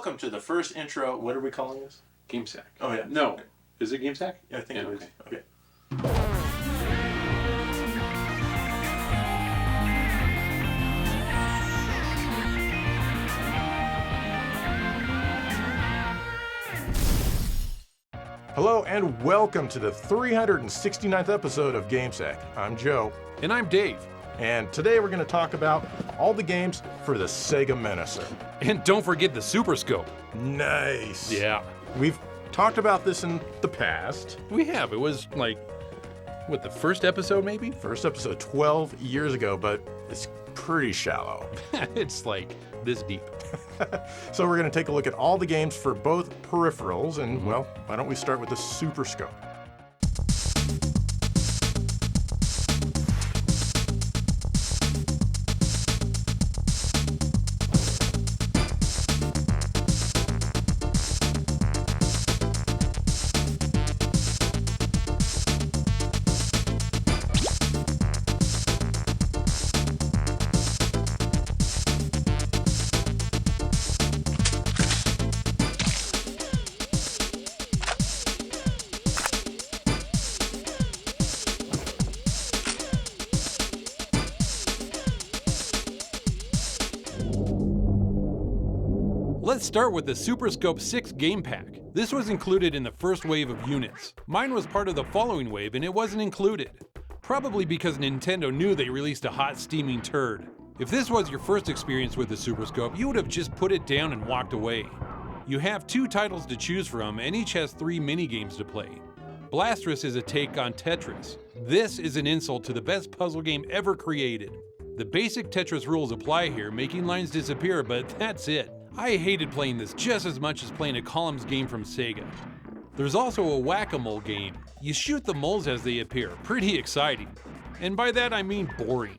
welcome to the first intro. What are we calling this? Game Sack. Oh, yeah. No. Is it Game Sack? Yeah, I think it is. Okay. Hello and welcome to the 369th episode of Game Sack. I'm Joe. And I'm Dave. And today we're going to talk about all the games for the Sega Menacer. And don't forget the SuperScope. Nice. Yeah. We've talked about this in the past. We have. It was like, what, the first episode maybe? First episode 12 years ago, but it's pretty shallow. It's like this deep. So we're going to take a look at all the games for both peripherals, and well, why don't we start with the SuperScope? Let's start with the SuperScope 6 game pack. This was included in the first wave of units. Mine was part of the following wave and it wasn't included. Probably because Nintendo knew they released a hot steaming turd. If this was your first experience with the SuperScope, you would have just put it down and walked away. You have 2 titles to choose from and each has 3 minigames to play. Blastrous is a take on Tetris. This is an insult to the best puzzle game ever created. The basic Tetris rules apply here, making lines disappear, but that's it. I hated playing this just as much as playing a columns game from Sega. There's also a whack-a-mole game. You shoot the moles as they appear, pretty exciting. And by that I mean boring.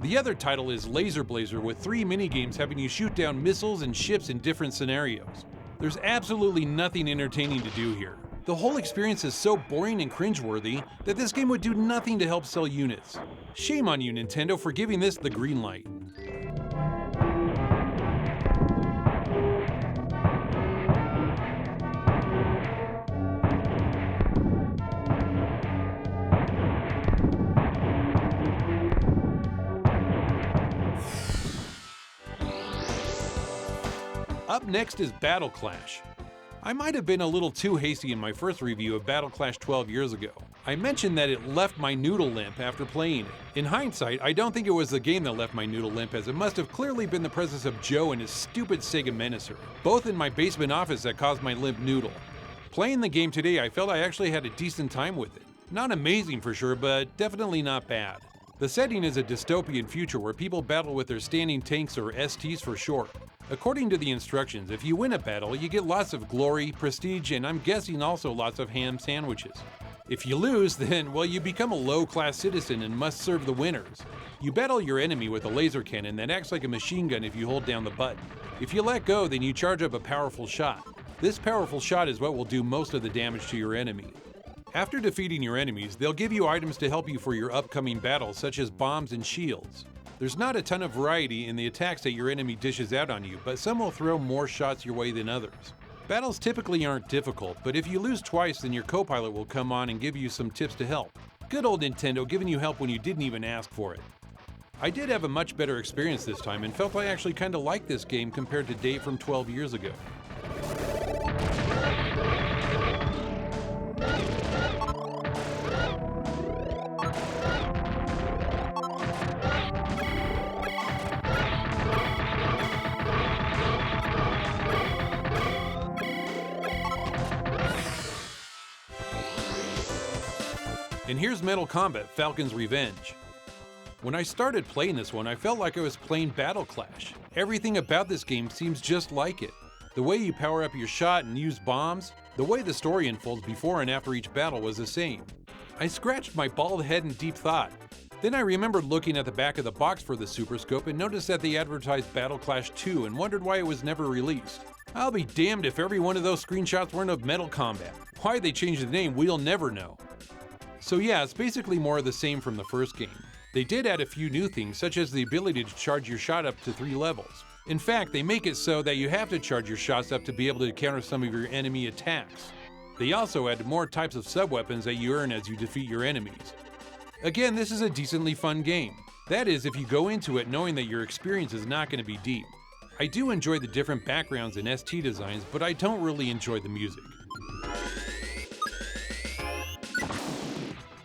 The other title is Laser Blazer with 3 minigames having you shoot down missiles and ships in different scenarios. There's absolutely nothing entertaining to do here. The whole experience is so boring and cringeworthy that this game would do nothing to help sell units. Shame on you, Nintendo, for giving this the green light. Up next is Battle Clash. I might have been a little too hasty in my first review of Battle Clash 12 years ago. I mentioned that it left my noodle limp after playing it. In hindsight, I don't think it was the game that left my noodle limp, as it must have clearly been the presence of Joe and his stupid Sega Menacer, both in my basement office, that caused my limp noodle. Playing the game today, I felt I actually had a decent time with it. Not amazing for sure, but definitely not bad. The setting is a dystopian future where people battle with their standing tanks, or STs for short. According to the instructions, if you win a battle, you get lots of glory, prestige, and I'm guessing also lots of ham sandwiches. If you lose, then, well, you become a low-class citizen and must serve the winners. You battle your enemy with a laser cannon that acts like a machine gun if you hold down the button. If you let go, then you charge up a powerful shot. This powerful shot is what will do most of the damage to your enemy. After defeating your enemies, they'll give you items to help you for your upcoming battles, such as bombs and shields. There's not a ton of variety in the attacks that your enemy dishes out on you, but some will throw more shots your way than others. Battles typically aren't difficult, but if you lose twice, then your co-pilot will come on and give you some tips to help. Good old Nintendo giving you help when you didn't even ask for it. I did have a much better experience this time and felt I actually kinda liked this game compared to Dave from 12 years ago. And here's Metal Combat: Falcon's Revenge. When I started playing this one, I felt like I was playing Battle Clash. Everything about this game seems just like it. The way you power up your shot and use bombs, the way the story unfolds before and after each battle was the same. I scratched my bald head in deep thought. Then I remembered looking at the back of the box for the SuperScope and noticed that they advertised Battle Clash 2 and wondered why it was never released. I'll be damned if every one of those screenshots weren't of Metal Combat. Why they changed the name, we'll never know. So yeah, it's basically more of the same from the first game. They did add a few new things, such as the ability to charge your shot up to 3 levels. In fact, they make it so that you have to charge your shots up to be able to counter some of your enemy attacks. They also add more types of sub-weapons that you earn as you defeat your enemies. Again, this is a decently fun game. That is, if you go into it knowing that your experience is not going to be deep. I do enjoy the different backgrounds and ST designs, but I don't really enjoy the music.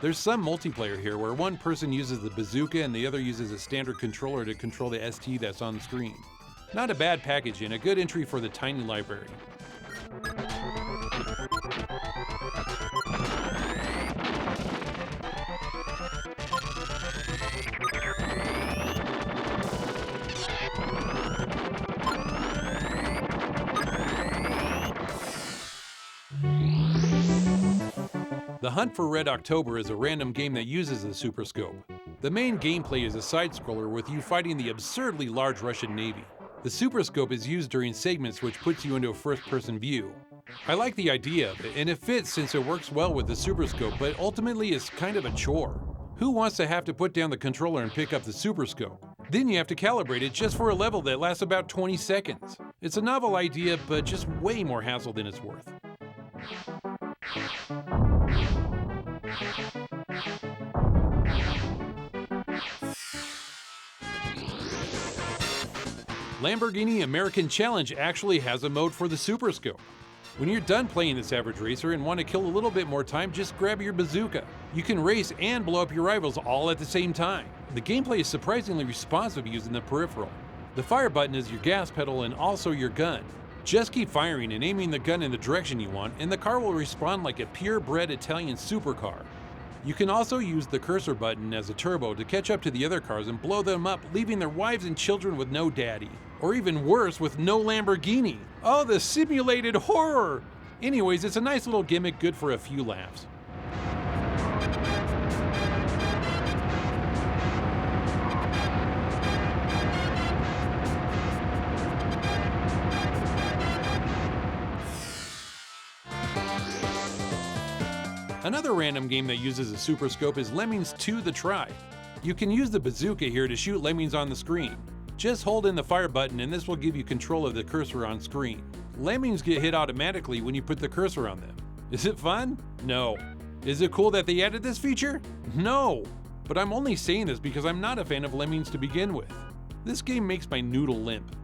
There's some multiplayer here where one person uses the bazooka and the other uses a standard controller to control the ST that's on the screen. Not a bad package and a good entry for the tiny library. The Hunt for Red October is a random game that uses the SuperScope. The main gameplay is a side-scroller with you fighting the absurdly large Russian Navy. The SuperScope is used during segments which puts you into a first-person view. I like the idea of it, and it fits since it works well with the SuperScope, but ultimately it's kind of a chore. Who wants to have to put down the controller and pick up the SuperScope? Then you have to calibrate it just for a level that lasts about 20 seconds. It's a novel idea, but just way more hassle than it's worth. Lamborghini American Challenge actually has a mode for the SuperScope. When you're done playing this average racer and want to kill a little bit more time, just grab your bazooka. You can race and blow up your rivals all at the same time. The gameplay is surprisingly responsive using the peripheral. The fire button is your gas pedal and also your gun. Just keep firing and aiming the gun in the direction you want, and the car will respond like a purebred Italian supercar. You can also use the cursor button as a turbo to catch up to the other cars and blow them up, leaving their wives and children with no daddy. Or even worse, with no Lamborghini. Oh, the simulated horror! Anyways, it's a nice little gimmick, good for a few laughs. Another random game that uses a SuperScope is Lemmings 2: The Try. You can use the bazooka here to shoot lemmings on the screen. Just hold in the fire button and this will give you control of the cursor on screen. Lemmings get hit automatically when you put the cursor on them. Is it fun? No. Is it cool that they added this feature? No. But I'm only saying this because I'm not a fan of lemmings to begin with. This game makes my noodle limp.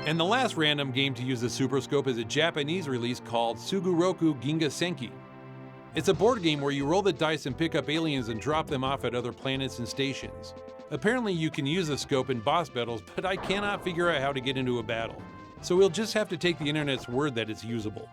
And the last random game to use the SuperScope is a Japanese release called Suguroku Ginga Senki. It's a board game where you roll the dice and pick up aliens and drop them off at other planets and stations. Apparently you can use the scope in boss battles, but I cannot figure out how to get into a battle. So we'll just have to take the internet's word that it's usable.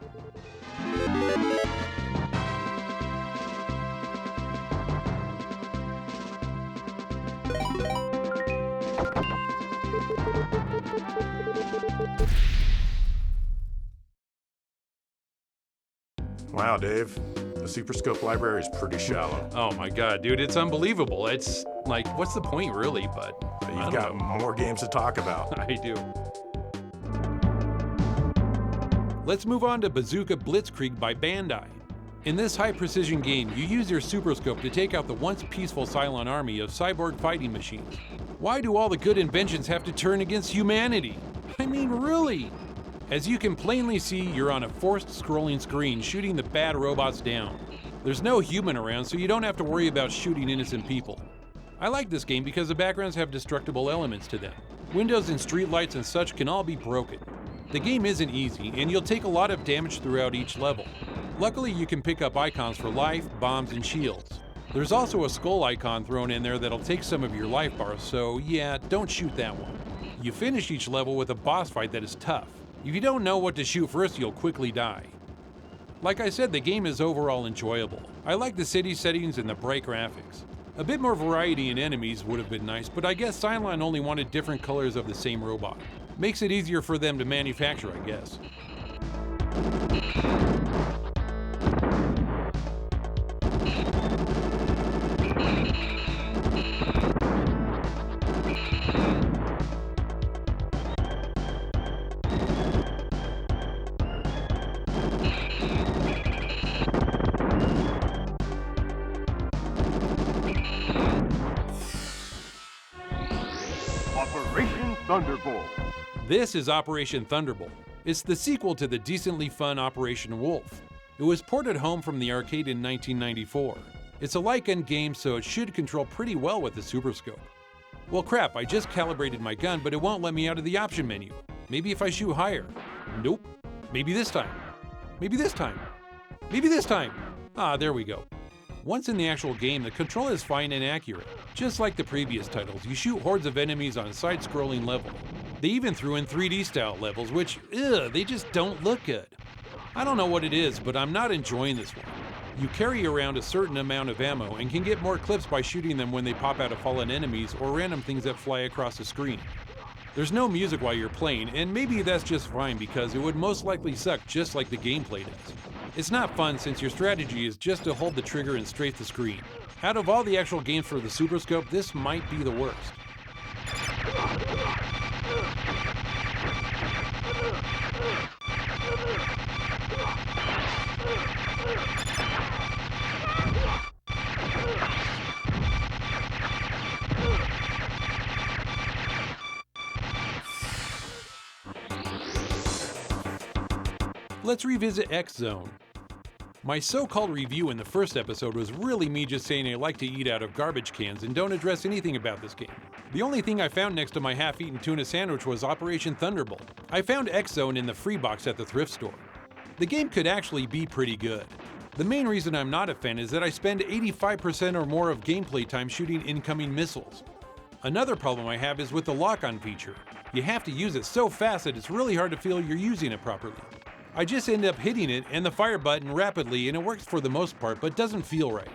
Wow, Dave, the SuperScope library is pretty shallow. Oh my god, dude, it's unbelievable. It's like, what's the point really, but You've got more games to talk about. I do. Let's move on to Bazooka Blitzkrieg by Bandai. In this high-precision game, you use your SuperScope to take out the once peaceful Cylon army of cyborg fighting machines. Why do all the good inventions have to turn against humanity? I mean, really? As you can plainly see, you're on a forced scrolling screen shooting the bad robots down. There's no human around, so you don't have to worry about shooting innocent people. I like this game because the backgrounds have destructible elements to them. Windows and streetlights and such can all be broken. The game isn't easy, and you'll take a lot of damage throughout each level. Luckily, you can pick up icons for life, bombs, and shields. There's also a skull icon thrown in there that'll take some of your life bars, so yeah, don't shoot that one. You finish each level with a boss fight that is tough. If you don't know what to shoot first, you'll quickly die. Like I said, the game is overall enjoyable. I like the city settings and the bright graphics. A bit more variety in enemies would have been nice, but I guess Cylon only wanted different colors of the same robot. Makes it easier for them to manufacture, I guess. Thunderbolt. This is Operation Thunderbolt. It's the sequel to the decently fun Operation Wolf. It was ported home from the arcade in 1994. It's a like-end game, so it should control pretty well with the SuperScope. Well crap, I just calibrated my gun, but it won't let me out of the option menu. Maybe if I shoot higher. Nope. Maybe this time. Maybe this time. Maybe this time. Ah, there we go. Once in the actual game, the control is fine and accurate. Just like the previous titles, you shoot hordes of enemies on a side-scrolling level. They even threw in 3D-style levels, which, they just don't look good. I don't know what it is, but I'm not enjoying this one. You carry around a certain amount of ammo and can get more clips by shooting them when they pop out of fallen enemies or random things that fly across the screen. There's no music while you're playing, and maybe that's just fine because it would most likely suck just like the gameplay does. It's not fun since your strategy is just to hold the trigger and strafe the screen. Out of all the actual games for the SuperScope, this might be the worst. Let's revisit X-Zone. My so-called review in the first episode was really me just saying I like to eat out of garbage cans and don't address anything about this game. The only thing I found next to my half-eaten tuna sandwich was Operation Thunderbolt. I found X-Zone in the free box at the thrift store. The game could actually be pretty good. The main reason I'm not a fan is that I spend 85% or more of gameplay time shooting incoming missiles. Another problem I have is with the lock-on feature. You have to use it so fast that it's really hard to feel you're using it properly. I just end up hitting it and the fire button rapidly and it works for the most part but doesn't feel right.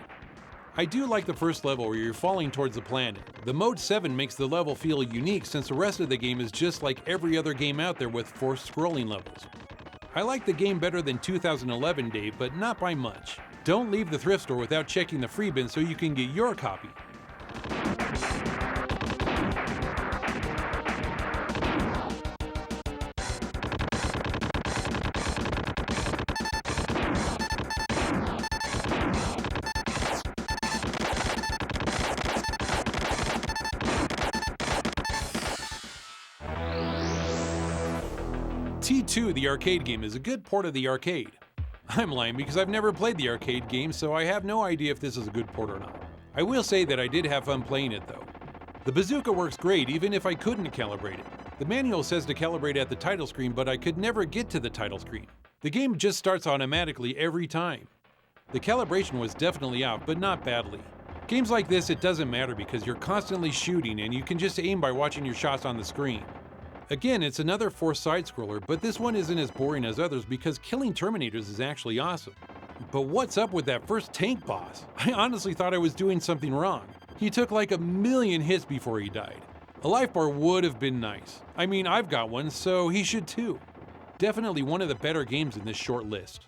I do like the first level where you're falling towards the planet. The Mode 7 makes the level feel unique since the rest of the game is just like every other game out there with forced scrolling levels. I like the game better than 2011 Dave, but not by much. Don't leave the thrift store without checking the free bin so you can get your copy. T2, the arcade game, is a good port of the arcade. I'm lying because I've never played the arcade game, so I have no idea if this is a good port or not. I will say that I did have fun playing it though. The bazooka works great even if I couldn't calibrate it. The manual says to calibrate at the title screen, but I could never get to the title screen. The game just starts automatically every time. The calibration was definitely out, but not badly. Games like this, it doesn't matter because you're constantly shooting and you can just aim by watching your shots on the screen. Again, it's another forced side-scroller, but this one isn't as boring as others because killing Terminators is actually awesome. But what's up with that first tank boss? I honestly thought I was doing something wrong. He took like 1,000,000 hits before he died. A life bar would have been nice. I mean, I've got one, so he should too. Definitely one of the better games in this short list.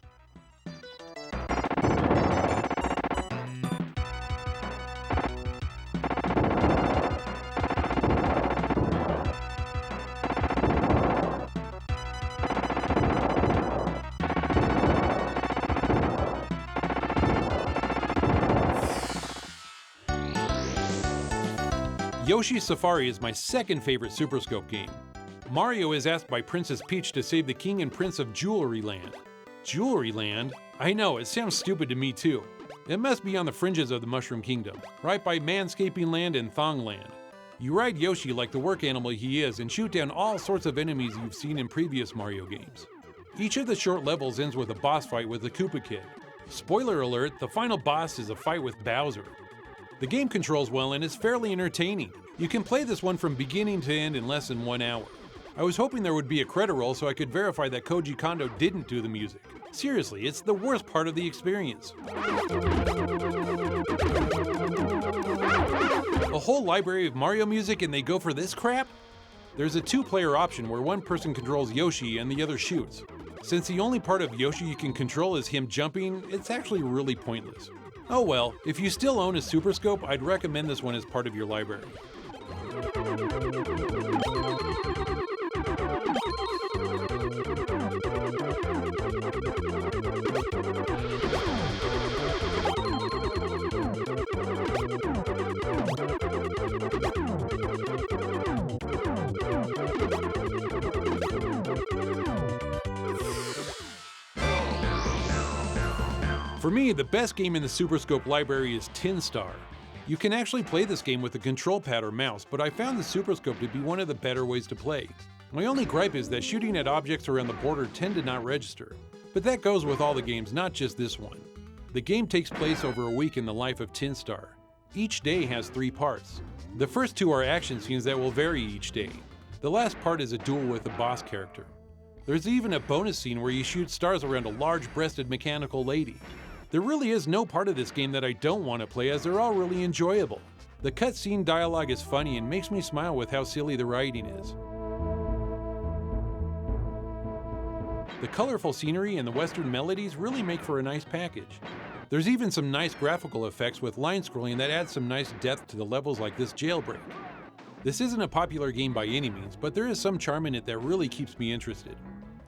Yoshi's Safari is my second favorite SuperScope game. Mario is asked by Princess Peach to save the King and Prince of Jewelry Land. Jewelry Land? I know, it sounds stupid to me too. It must be on the fringes of the Mushroom Kingdom, right by Manscaping Land and Thong Land. You ride Yoshi like the work animal he is and shoot down all sorts of enemies you've seen in previous Mario games. Each of the short levels ends with a boss fight with the Koopa Kid. Spoiler alert, the final boss is a fight with Bowser. The game controls well and is fairly entertaining. You can play this one from beginning to end in less than 1 hour. I was hoping there would be a credit roll so I could verify that Koji Kondo didn't do the music. Seriously, it's the worst part of the experience. A whole library of Mario music and they go for this crap? There's a 2-player option where one person controls Yoshi and the other shoots. Since the only part of Yoshi you can control is him jumping, it's actually really pointless. Oh well, if you still own a SuperScope, I'd recommend this one as part of your library. For me, the best game in the SuperScope library is Tin Star. You can actually play this game with a control pad or mouse, but I found the SuperScope to be one of the better ways to play. My only gripe is that shooting at objects around the border tend to not register. But that goes with all the games, not just this one. The game takes place over a week in the life of Tin Star. Each day has 3 parts. The first 2 are action scenes that will vary each day. The last part is a duel with a boss character. There's even a bonus scene where you shoot stars around a large-breasted mechanical lady. There really is no part of this game that I don't want to play, as they're all really enjoyable. The cutscene dialogue is funny and makes me smile with how silly the writing is. The colorful scenery and the Western melodies really make for a nice package. There's even some nice graphical effects with line scrolling that adds some nice depth to the levels like this jailbreak. This isn't a popular game by any means, but there is some charm in it that really keeps me interested.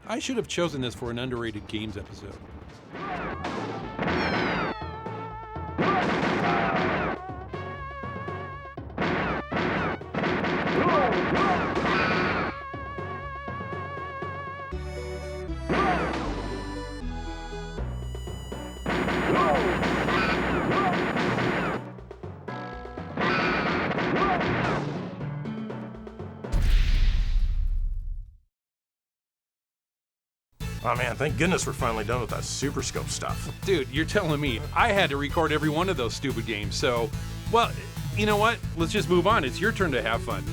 I should have chosen this for an underrated games episode. Oh man, thank goodness we're finally done with that SuperScope stuff. Dude, you're telling me I had to record every one of those stupid games, so, well, you know what? Let's just move on. It's your turn to have fun.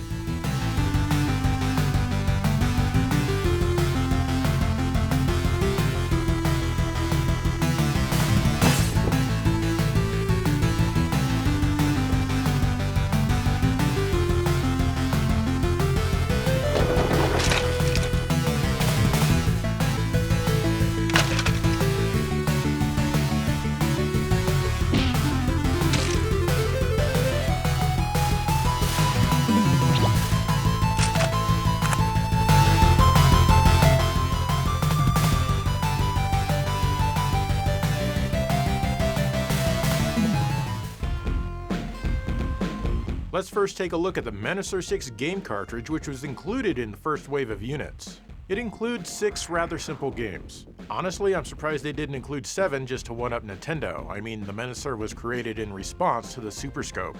Let's first take a look at the Menacer 6 game cartridge, which was included in the first wave of units. It includes 6 rather simple games. Honestly, I'm surprised they didn't include 7 just to one-up Nintendo. I mean, the Menacer was created in response to the SuperScope.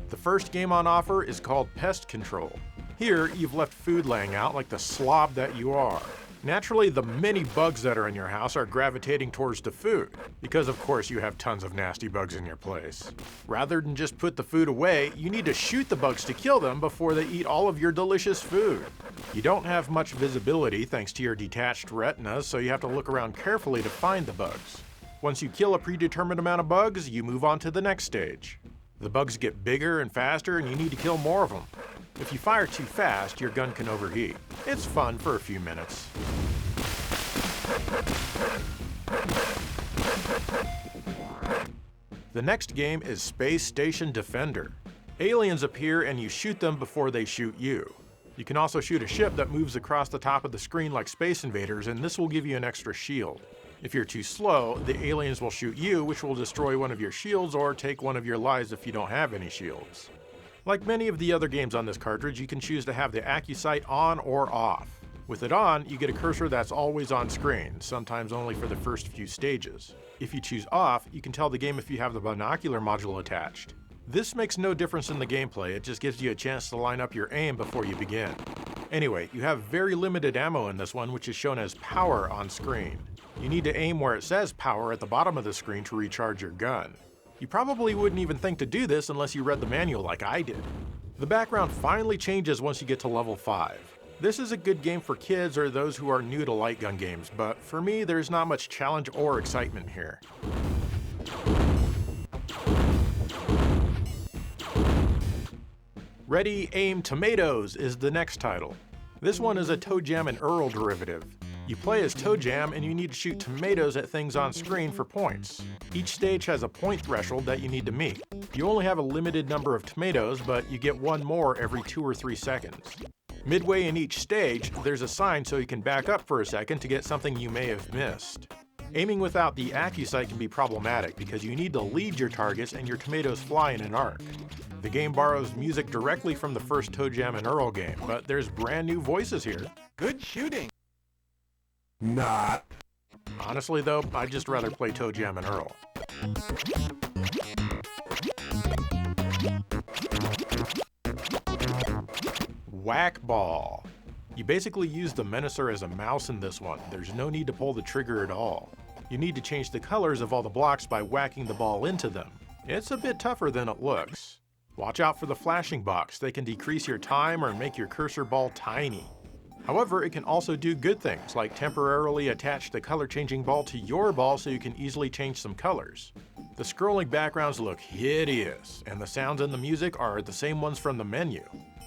The first game on offer is called Pest Control. Here, you've left food laying out like the slob that you are. Naturally, the many bugs that are in your house are gravitating towards the food, because of course you have tons of nasty bugs in your place. Rather than just put the food away, you need to shoot the bugs to kill them before they eat all of your delicious food. You don't have much visibility thanks to your detached retinas, so you have to look around carefully to find the bugs. Once you kill a predetermined amount of bugs, you move on to the next stage. The bugs get bigger and faster, and you need to kill more of them. If you fire too fast, your gun can overheat. It's fun for a few minutes. The next game is Space Station Defender. Aliens appear and you shoot them before they shoot you. You can also shoot a ship that moves across the top of the screen like Space Invaders, and this will give you an extra shield. If you're too slow, the aliens will shoot you, which will destroy one of your shields or take one of your lives if you don't have any shields. Like many of the other games on this cartridge, you can choose to have the AccuSight on or off. With it on, you get a cursor that's always on screen, sometimes only for the first few stages. If you choose off, you can tell the game if you have the binocular module attached. This makes no difference in the gameplay, it just gives you a chance to line up your aim before you begin. Anyway, you have very limited ammo in this one, which is shown as power on screen. You need to aim where it says power at the bottom of the screen to recharge your gun. You probably wouldn't even think to do this unless you read the manual like I did. The background finally changes once you get to level 5. This is a good game for kids or those who are new to light gun games, but for me there's not much challenge or excitement here. Ready, Aim, Tomatoes is the next title. This one is a Toe Jam and Earl derivative. You play as Toe Jam and you need to shoot tomatoes at things on screen for points. Each stage has a point threshold that you need to meet. You only have a limited number of tomatoes, but you get one more every 2 or 3 seconds. Midway in each stage, there's a sign so you can back up for a second to get something you may have missed. Aiming without the AccuSight can be problematic because you need to lead your targets and your tomatoes fly in an arc. The game borrows music directly from the first Toe Jam and Earl game, but there's brand new voices here. Good shooting. Not. Honestly though, I'd just rather play Toe Jam and Earl. Whack ball. You basically use the Menacer as a mouse in this one. There's no need to pull the trigger at all. You need to change the colors of all the blocks by whacking the ball into them. It's a bit tougher than it looks. Watch out for the flashing box. They can decrease your time or make your cursor ball tiny. However, it can also do good things, like temporarily attach the color-changing ball to your ball so you can easily change some colors. The scrolling backgrounds look hideous, and the sounds and the music are the same ones from the menu.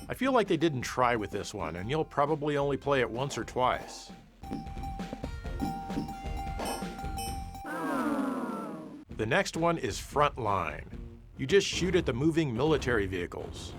I feel like they didn't try with this one, and you'll probably only play it once or twice. The next one is Frontline. You just shoot at the moving military vehicles.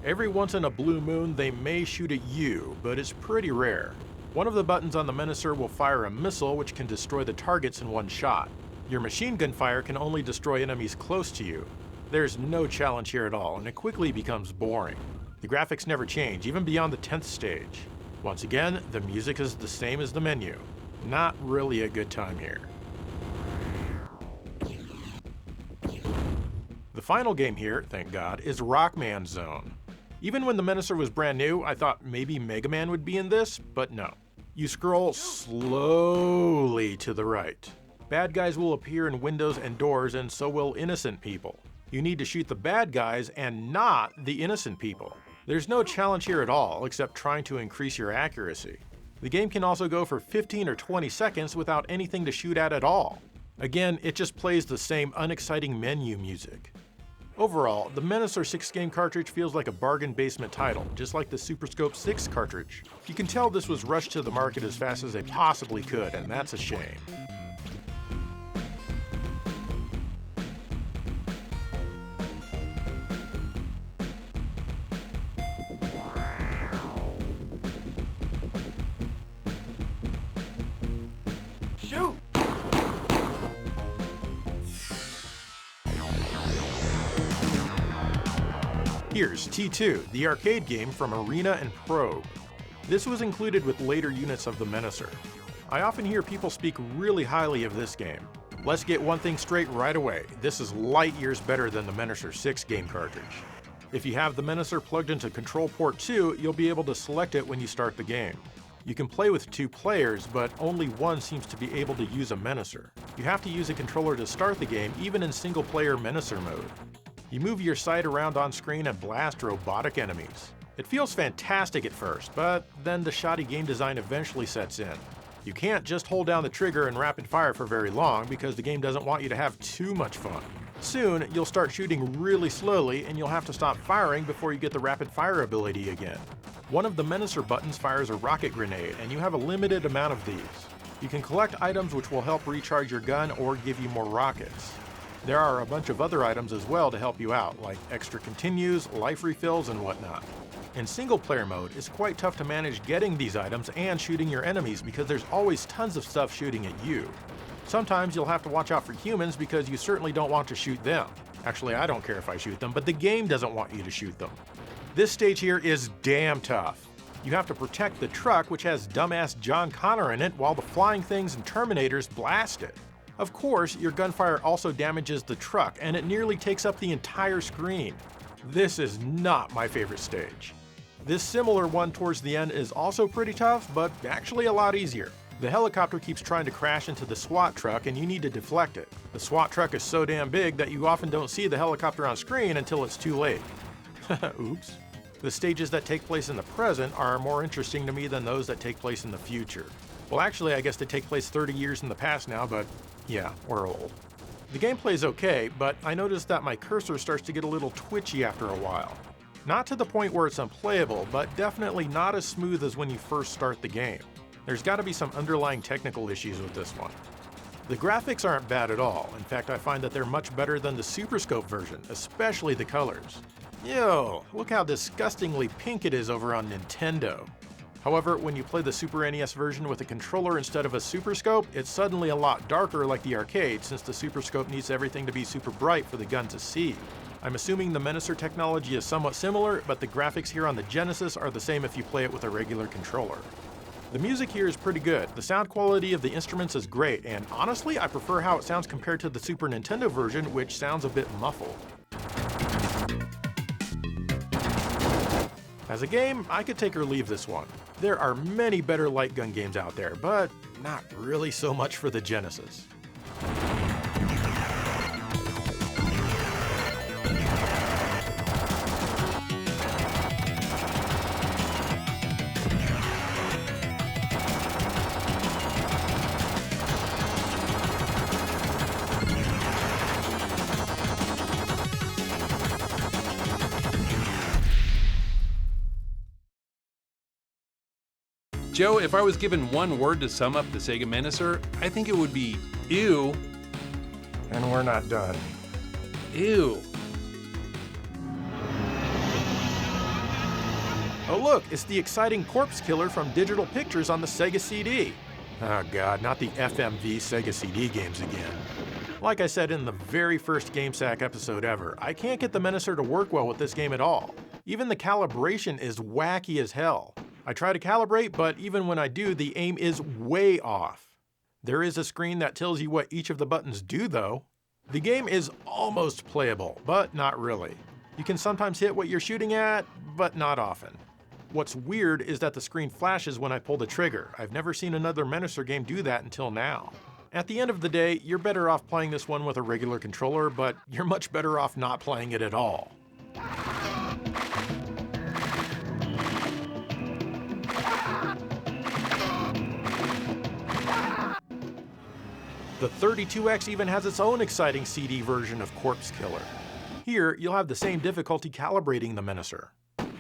Every once in a blue moon, they may shoot at you, but it's pretty rare. One of the buttons on the Menacer will fire a missile which can destroy the targets in one shot. Your machine gun fire can only destroy enemies close to you. There's no challenge here at all, and it quickly becomes boring. The graphics never change, even beyond the 10th stage. Once again, the music is the same as the menu. Not really a good time here. The final game here, thank God, is Rockman Zone. Even when the Menacer was brand new, I thought maybe Mega Man would be in this, but no. You scroll slowly to the right. Bad guys will appear in windows and doors, and so will innocent people. You need to shoot the bad guys and not the innocent people. There's no challenge here at all, except trying to increase your accuracy. The game can also go for 15 or 20 seconds without anything to shoot at all. Again, it just plays the same unexciting menu music. Overall, the Menacer 6 game cartridge feels like a bargain basement title, just like the SuperScope 6 cartridge. You can tell this was rushed to the market as fast as they possibly could, and that's a shame. Shoot! Here's T2, the arcade game from Arena and Probe. This was included with later units of the Menacer. I often hear people speak really highly of this game. Let's get one thing straight right away. This is light years better than the Menacer 6 game cartridge. If you have the Menacer plugged into Control Port 2, you'll be able to select it when you start the game. You can play with 2 players, but only one seems to be able to use a Menacer. You have to use a controller to start the game, even in single-player Menacer mode. You move your sight around on screen and blast robotic enemies. It feels fantastic at first, but then the shoddy game design eventually sets in. You can't just hold down the trigger and rapid fire for very long because the game doesn't want you to have too much fun. Soon, you'll start shooting really slowly and you'll have to stop firing before you get the rapid fire ability again. One of the Menacer buttons fires a rocket grenade, and you have a limited amount of these. You can collect items which will help recharge your gun or give you more rockets. There are a bunch of other items as well to help you out, like extra continues, life refills, and whatnot. In single-player mode, it's quite tough to manage getting these items and shooting your enemies because there's always tons of stuff shooting at you. Sometimes you'll have to watch out for humans because you certainly don't want to shoot them. Actually, I don't care if I shoot them, but the game doesn't want you to shoot them. This stage here is damn tough. You have to protect the truck, which has dumbass John Connor in it, while the flying things and Terminators blast it. Of course, your gunfire also damages the truck, and it nearly takes up the entire screen. This is not my favorite stage. This similar one towards the end is also pretty tough, but actually a lot easier. The helicopter keeps trying to crash into the SWAT truck, and you need to deflect it. The SWAT truck is so damn big that you often don't see the helicopter on screen until it's too late. Oops. The stages that take place in the present are more interesting to me than those that take place in the future. Well, actually, I guess they take place 30 years in the past now, but yeah, we're old. The gameplay's okay, but I noticed that my cursor starts to get a little twitchy after a while. Not to the point where it's unplayable, but definitely not as smooth as when you first start the game. There's got to be some underlying technical issues with this one. The graphics aren't bad at all. In fact, I find that they're much better than the SuperScope version, especially the colors. Ew, look how disgustingly pink it is over on Nintendo. However, when you play the Super NES version with a controller instead of a SuperScope, it's suddenly a lot darker like the arcade, since the SuperScope needs everything to be super bright for the gun to see. I'm assuming the Menacer technology is somewhat similar, but the graphics here on the Genesis are the same if you play it with a regular controller. The music here is pretty good. The sound quality of the instruments is great, and honestly, I prefer how it sounds compared to the Super Nintendo version, which sounds a bit muffled. As a game, I could take or leave this one. There are many better light gun games out there, but not really so much for the Genesis. Joe, if I was given one word to sum up the Sega Menacer, I think it would be ew. And we're not done. Ew. Oh look, it's the exciting corpse killer from Digital Pictures on the Sega CD. Oh god, not the FMV Sega CD games again. Like I said in the very first GameSack episode ever, I can't get the Menacer to work well with this game at all. Even the calibration is wacky as hell. I try to calibrate, but even when I do, the aim is way off. There is a screen that tells you what each of the buttons do though. The game is almost playable, but not really. You can sometimes hit what you're shooting at, but not often. What's weird is that the screen flashes when I pull the trigger. I've never seen another Menacer game do that until now. At the end of the day, you're better off playing this one with a regular controller, but you're much better off not playing it at all. The 32X even has its own exciting CD version of Corpse Killer. Here, you'll have the same difficulty calibrating the Menacer.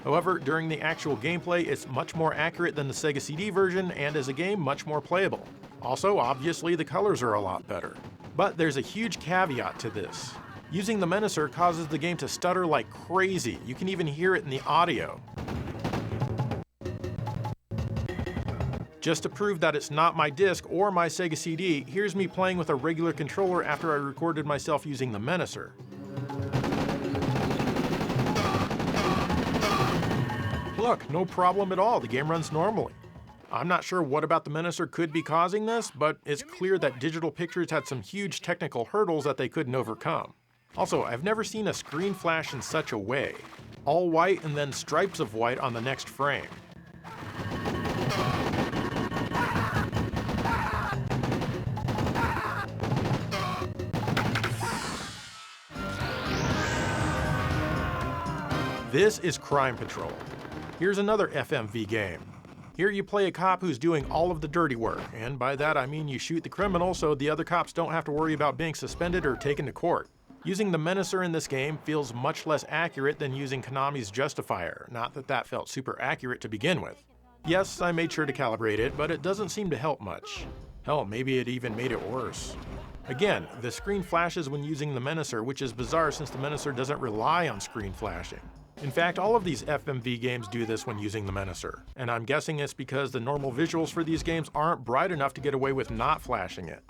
However, during the actual gameplay, it's much more accurate than the Sega CD version, and as a game, much more playable. Also, obviously, the colors are a lot better. But there's a huge caveat to this. Using the Menacer causes the game to stutter like crazy. You can even hear it in the audio. Just to prove that it's not my disc or my Sega CD, here's me playing with a regular controller after I recorded myself using the Menacer. Look, no problem at all, the game runs normally. I'm not sure what about the Menacer could be causing this, but it's clear that Digital Pictures had some huge technical hurdles that they couldn't overcome. Also, I've never seen a screen flash in such a way. All white and then stripes of white on the next frame. This is Crime Patrol. Here's another FMV game. Here you play a cop who's doing all of the dirty work, and by that I mean you shoot the criminal so the other cops don't have to worry about being suspended or taken to court. Using the Menacer in this game feels much less accurate than using Konami's Justifier, not that that felt super accurate to begin with. Yes, I made sure to calibrate it, but it doesn't seem to help much. Hell, maybe it even made it worse. Again, the screen flashes when using the Menacer, which is bizarre since the Menacer doesn't rely on screen flashing. In fact, all of these FMV games do this when using the Menacer, and I'm guessing it's because the normal visuals for these games aren't bright enough to get away with not flashing it.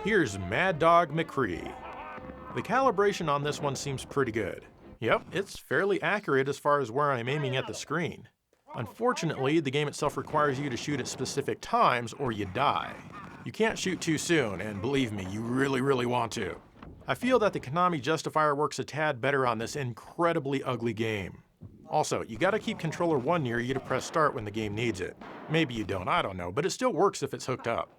Here's Mad Dog McCree. The calibration on this one seems pretty good. Yep, it's fairly accurate as far as where I'm aiming at the screen. Unfortunately, the game itself requires you to shoot at specific times or you die. You can't shoot too soon, and believe me, you really want to. I feel that the Konami Justifier works a tad better on this incredibly ugly game. Also, you gotta keep controller 1 near you to press start when the game needs it. Maybe you don't, I don't know, but it still works if it's hooked up.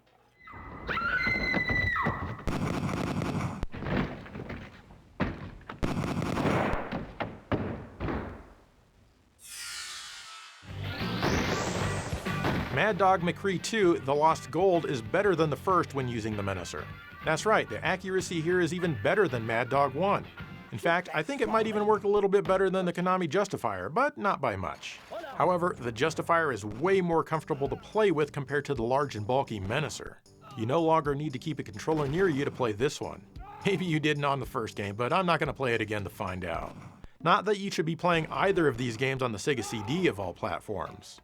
Mad Dog McCree 2, The Lost Gold is better than the first when using the Menacer. That's right, the accuracy here is even better than Mad Dog 1. In fact, I think it might even work a little bit better than the Konami Justifier, but not by much. However, the Justifier is way more comfortable to play with compared to the large and bulky Menacer. You no longer need to keep a controller near you to play this one. Maybe you didn't on the first game, but I'm not going to play it again to find out. Not that you should be playing either of these games on the Sega CD of all platforms.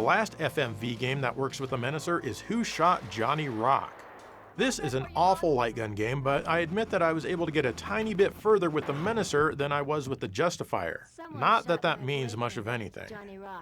last FMV game that works with the Menacer is Who Shot Johnny Rock? This is an awful light gun game, but I admit that I was able to get a tiny bit further with the Menacer than I was with the Justifier. Not that that means much of anything.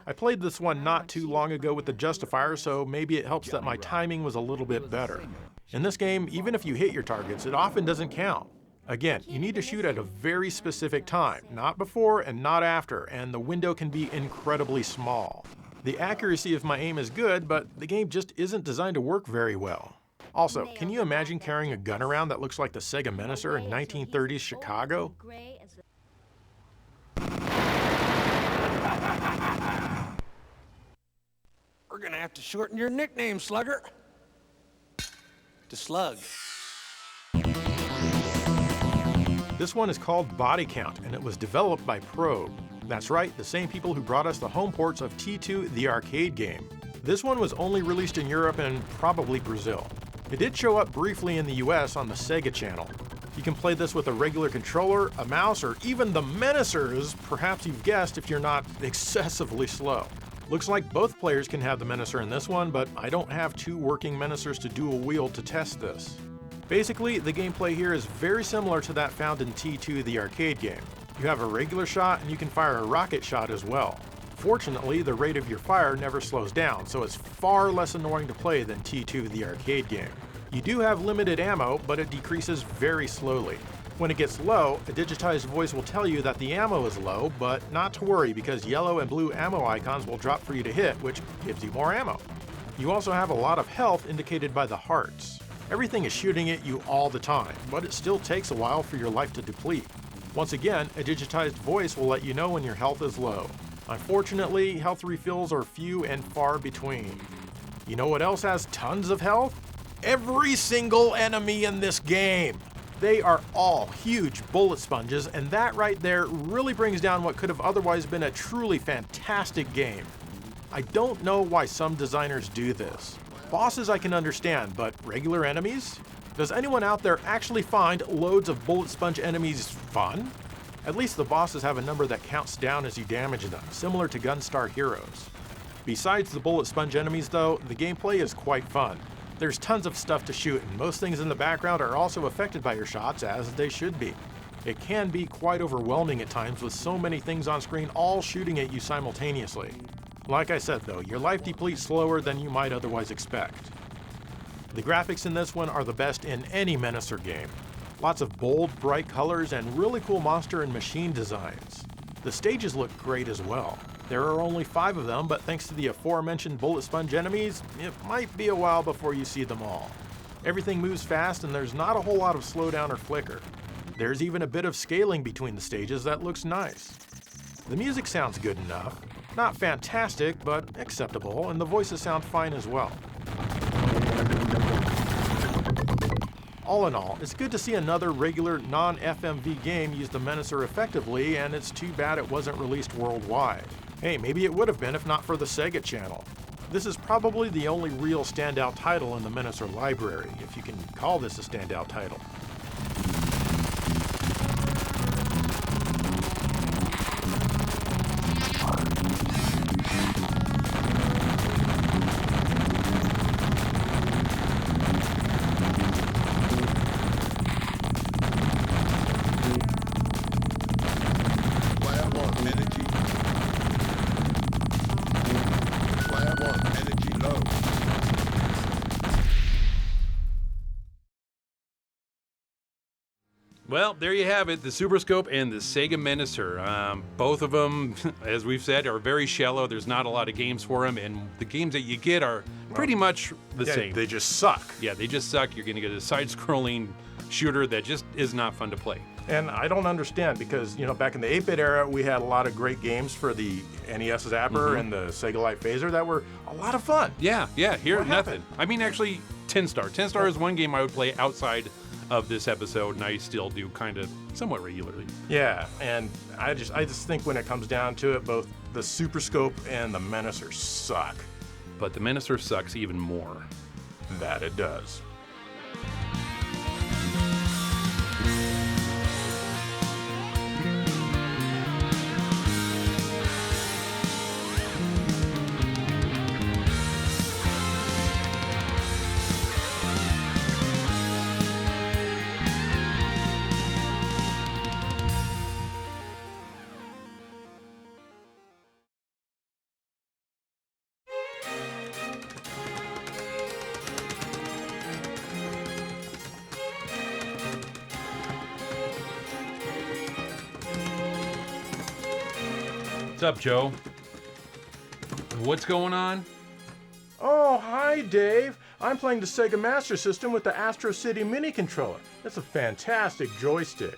I played this one not too long ago with the Justifier, so maybe it helps that my timing was a little bit better. In this game, even if you hit your targets, it often doesn't count. Again, you need to shoot at a very specific time, not before and not after, and the window can be incredibly small. The accuracy of my aim is good, but the game just isn't designed to work very well. Also, can you imagine carrying a gun around that looks like the Sega Menacer in 1930s Chicago? We're gonna have to shorten your nickname, Slugger, to Slug. This one is called Body Count, and it was developed by Probe. That's right, the same people who brought us the home ports of T2, the arcade game. This one was only released in Europe and probably Brazil. It did show up briefly in the US on the Sega channel. You can play this with a regular controller, a mouse, or even the Menacer, as perhaps you've guessed if you're not excessively slow. Looks like both players can have the Menacer in this one, but I don't have two working Menacers to dual wield to test this. Basically, the gameplay here is very similar to that found in T2, the arcade game. You have a regular shot and you can fire a rocket shot as well. Fortunately, the rate of your fire never slows down, so it's far less annoying to play than T2, the arcade game. You do have limited ammo, but it decreases very slowly. When it gets low, a digitized voice will tell you that the ammo is low, but not to worry because yellow and blue ammo icons will drop for you to hit, which gives you more ammo. You also have a lot of health indicated by the hearts. Everything is shooting at you all the time, but it still takes a while for your life to deplete. Once again, a digitized voice will let you know when your health is low. Unfortunately, health refills are few and far between. You know what else has tons of health? Every single enemy in this game! They are all huge bullet sponges, and that right there really brings down what could have otherwise been a truly fantastic game. I don't know why some designers do this. Bosses I can understand, but regular enemies? Does anyone out there actually find loads of bullet sponge enemies fun? At least the bosses have a number that counts down as you damage them, similar to Gunstar Heroes. Besides the bullet sponge enemies though, the gameplay is quite fun. There's tons of stuff to shoot, and most things in the background are also affected by your shots, as they should be. It can be quite overwhelming at times with so many things on screen all shooting at you simultaneously. Like I said though, your life depletes slower than you might otherwise expect. The graphics in this one are the best in any Menacer game. Lots of bold, bright colors and really cool monster and machine designs. The stages look great as well. There are only 5 of them, but thanks to the aforementioned bullet sponge enemies, it might be a while before you see them all. Everything moves fast and there's not a whole lot of slowdown or flicker. There's even a bit of scaling between the stages that looks nice. The music sounds good enough. Not fantastic, but acceptable, and the voices sound fine as well. All in all, it's good to see another regular non-FMV game use the Menacer effectively, and it's too bad it wasn't released worldwide. Hey, maybe it would have been if not for the Sega channel. This is probably the only real standout title in the Menacer library, if you can call this a standout title. Well, there you have it, the SuperScope and the Sega Menacer. Both of them, as we've said, are very shallow. There's not a lot of games for them, and the games that you get are pretty much the same. They just suck. Yeah, they just suck. You're going to get a side-scrolling shooter that just is not fun to play. And I don't understand because, you know, back in the 8-bit era, we had a lot of great games for the NES Zapper and the Sega Light Phaser that were a lot of fun. Yeah, here, What nothing. happened? I mean, actually, 10-Star. 10-Star is one game I would play outside of this episode, and I still do kind of somewhat regularly. Yeah, and I just think when it comes down to it, both the SuperScope and the Menacer suck. But the Menacer sucks even more. That it does. What's up, Joe? What's going on? Oh, hi, Dave. I'm playing the Sega Master System with the Astro City Mini Controller. It's a fantastic joystick.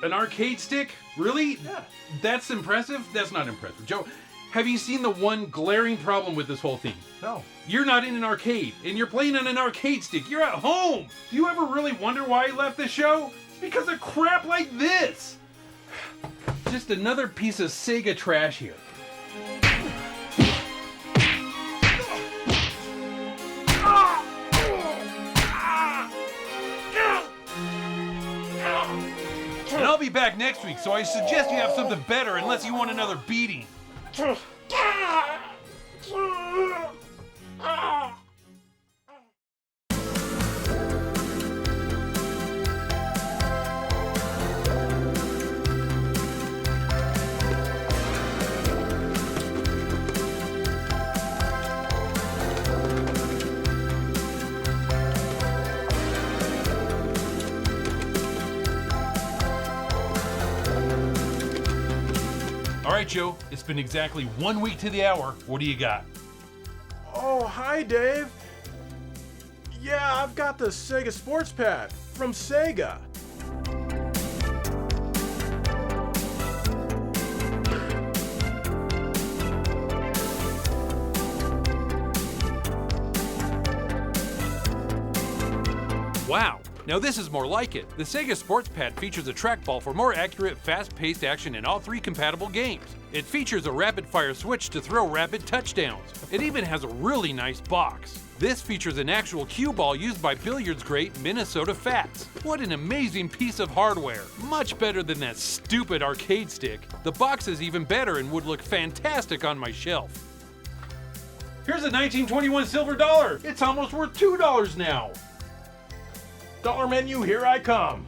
An arcade stick? Really? Yeah. That's impressive? That's not impressive. Joe, have you seen the one glaring problem with this whole thing? No. You're not in an arcade, and you're playing on an arcade stick. You're at home. Do you ever really wonder why I left the show? It's because of crap like this. Just another piece of Sega trash here. And I'll be back next week, so I suggest you have something better unless you want another beating. All right, Joe, it's been exactly 1 week to the hour. What do you got? Oh, hi, Dave. Yeah, I've got the Sega Sports Pad from Sega. Wow, now this is more like it. The Sega Sports Pad features a trackball for more accurate, fast-paced action in all 3 compatible games. It features a rapid-fire switch to throw rapid touchdowns. It even has a really nice box. This features an actual cue ball used by billiards great Minnesota Fats. What an amazing piece of hardware. Much better than that stupid arcade stick. The box is even better and would look fantastic on my shelf. Here's a 1921 silver dollar. It's almost worth $2 now. Dollar menu, here I come.